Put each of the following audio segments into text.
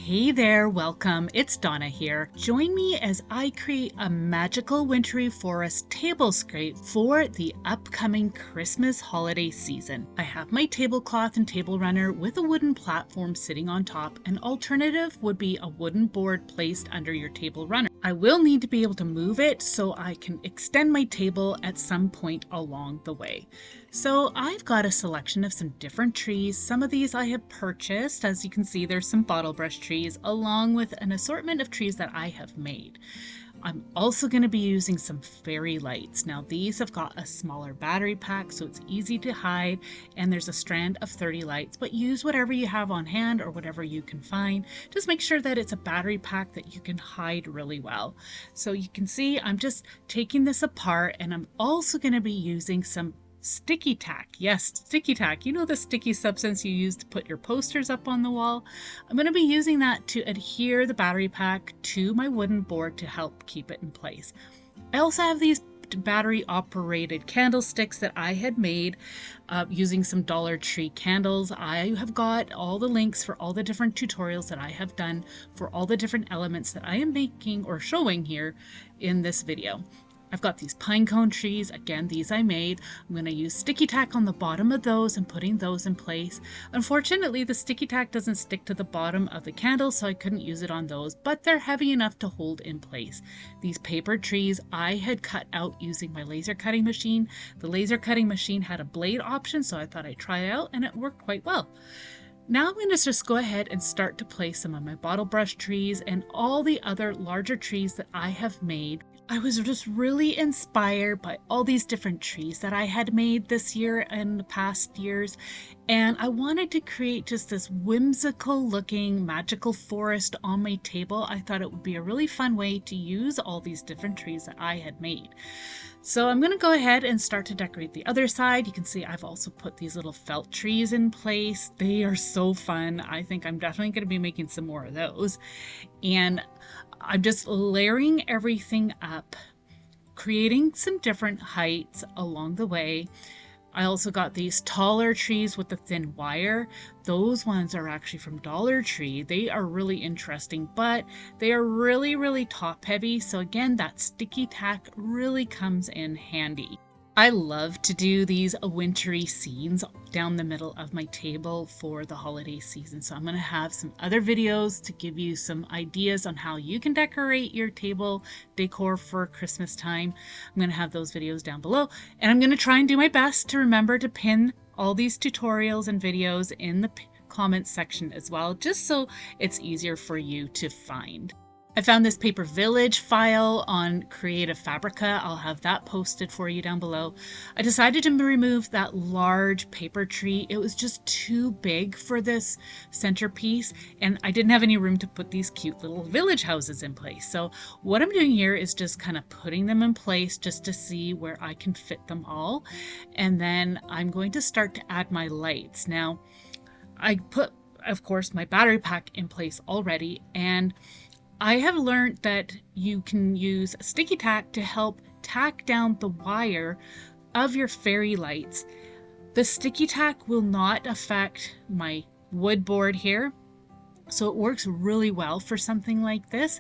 Hey there, welcome. It's Donna here. Join me as I create a magical Wintery Forest tablescape for the upcoming Christmas holiday season. I have my tablecloth and table runner with a wooden platform sitting on top. An alternative would be a wooden board placed under your table runner. I will need to be able to move it so I can extend my table at some point along the way. So I've got a selection of some different trees. Some of these I have purchased. As you can see, there's some bottle brush trees along with an assortment of trees that I have made. I'm also going to be using some fairy lights. Now these have got a smaller battery pack so it's easy to hide, and there's a strand of 30 lights, but use whatever you have on hand or whatever you can find. Just make sure that it's a battery pack that you can hide really well. So you can see I'm just taking this apart, and I'm also going to be using some sticky tack. Yes, sticky tack. You know, the sticky substance you use to put your posters up on the wall. I'm going to be using that to adhere the battery pack to my wooden board to help keep it in place. I also have these battery operated candlesticks that I had made using some Dollar Tree candles. I have got all the links for all the different tutorials that I have done for all the different elements that I am making or showing here in this video. I've got these pine cone trees. Again, these I made. I'm going to use sticky tack on the bottom of those and putting those in place. Unfortunately, the sticky tack doesn't stick to the bottom of the candle, so I couldn't use it on those, but they're heavy enough to hold in place. These paper trees I had cut out using my laser cutting machine. The laser cutting machine had a blade option, so I thought I'd try it out, and it worked quite well. Now I'm going to just go ahead and start to place some of my bottle brush trees and all the other larger trees that I have made. I was just really inspired by all these different trees that I had made this year and the past years, and I wanted to create just this whimsical looking magical forest on my table. I thought it would be a really fun way to use all these different trees that I had made. So I'm going to go ahead and start to decorate the other side. You can see I've also put these little felt trees in place. They are so fun. I think I'm definitely going to be making some more of those. And I'm just layering everything up, creating some different heights along the way. I also got these taller trees with the thin wire. Those ones are actually from Dollar Tree. They are really interesting, but they are really, really top heavy. So again, that sticky tack really comes in handy. I love to do these wintry scenes down the middle of my table for the holiday season. So I'm going to have some other videos to give you some ideas on how you can decorate your table decor for Christmas time. I'm going to have those videos down below, and I'm going to try and do my best to remember to pin all these tutorials and videos in the comments section as well, just so it's easier for you to find. I found this Paper Village file on Creative Fabrica. I'll have that posted for you down below. I decided to remove that large paper tree. It was just too big for this centerpiece, and I didn't have any room to put these cute little village houses in place. So what I'm doing here is just kind of putting them in place just to see where I can fit them all. And then I'm going to start to add my lights. Now, I put, of course, my battery pack in place already, and I have learned that you can use sticky tack to help tack down the wire of your fairy lights. The sticky tack will not affect my wood board here, so it works really well for something like this.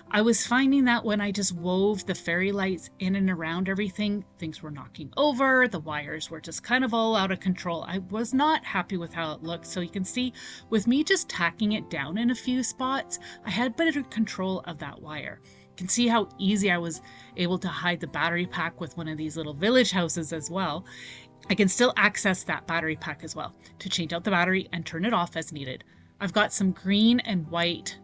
I was finding that when I just wove the fairy lights in and around everything, things were knocking over, the wires were just kind of all out of control. I was not happy with how it looked. So you can see with me just tacking it down in a few spots, I had better control of that wire. You can see how easy I was able to hide the battery pack with one of these little village houses as well. I can still access that battery pack as well to change out the battery and turn it off as needed. I've got some green and white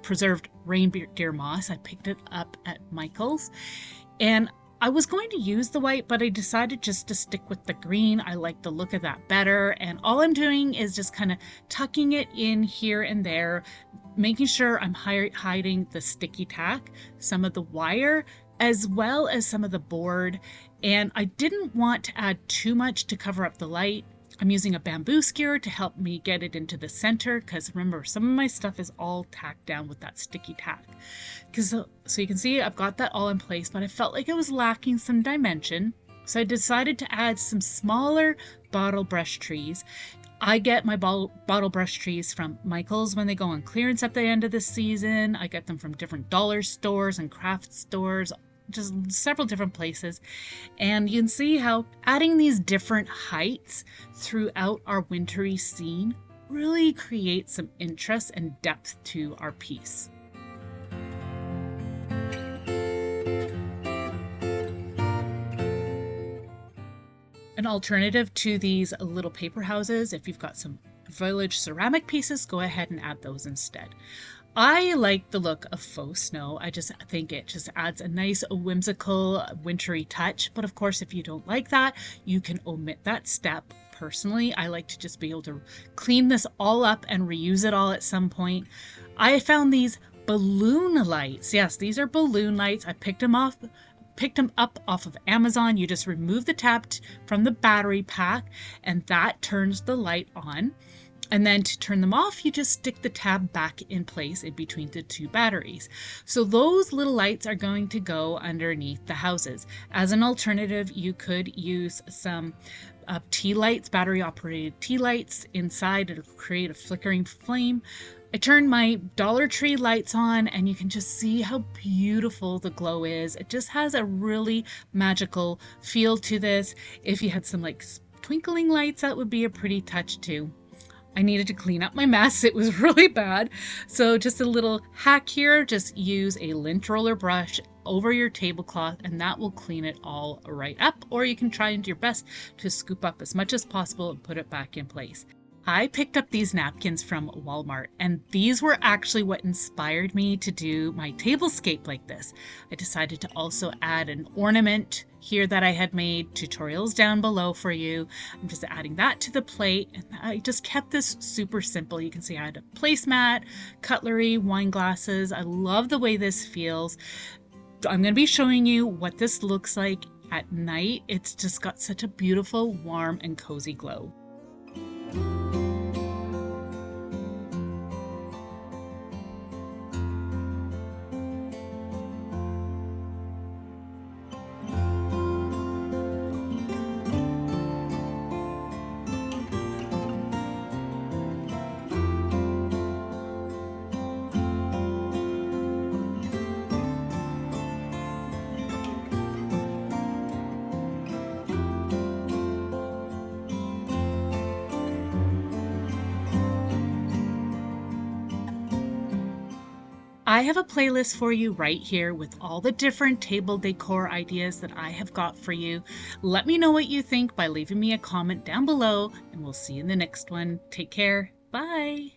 preserved reindeer moss. I picked it up at Michael's, and I was going to use the white, but I decided just to stick with the green. I like the look of that better, and all I'm doing is just kind of tucking it in here and there, making sure I'm hiding the sticky tack, some of the wire, as well as some of the board. And I didn't want to add too much to cover up the light. I'm using a bamboo skewer to help me get it into the center, because remember, some of my stuff is all tacked down with that sticky tack. So you can see I've got that all in place, but I felt like it was lacking some dimension. So I decided to add some smaller bottle brush trees. I get my bottle brush trees from Michael's when they go on clearance at the end of the season. I get them from different dollar stores and craft stores, just several different places. And you can see how adding these different heights throughout our wintry scene really creates some interest and depth to our piece. An alternative to these little paper houses, if you've got some village ceramic pieces, go ahead and add those instead. I like the look of faux snow. I just think it just adds a nice whimsical wintry touch. But of course, if you don't like that, you can omit that step. Personally, I like to just be able to clean this all up and reuse it all at some point. I found these balloon lights. Yes, these are balloon lights. I picked them up off of Amazon. You just remove the tab from the battery pack and that turns the light on. And then to turn them off, you just stick the tab back in place in between the two batteries. So those little lights are going to go underneath the houses. As an alternative, you could use some tea lights, battery operated tea lights inside. It'll create a flickering flame. I turned my Dollar Tree lights on and you can just see how beautiful the glow is. It just has a really magical feel to this. If you had some like twinkling lights, that would be a pretty touch too. I needed to clean up my mess. It was really bad. So just a little hack here, just use a lint roller brush over your tablecloth and that will clean it all right up. Or you can try and do your best to scoop up as much as possible and put it back in place. I picked up these napkins from Walmart and these were actually what inspired me to do my tablescape like this. I decided to also add an ornament here that I had made, tutorials down below for you. I'm just adding that to the plate and I just kept this super simple. You can see I had a placemat, cutlery, wine glasses. I love the way this feels. I'm going to be showing you what this looks like at night. It's just got such a beautiful, warm and cozy glow. I have a playlist for you right here with all the different table decor ideas that I have got for you. Let me know what you think by leaving me a comment down below and we'll see you in the next one. Take care. Bye.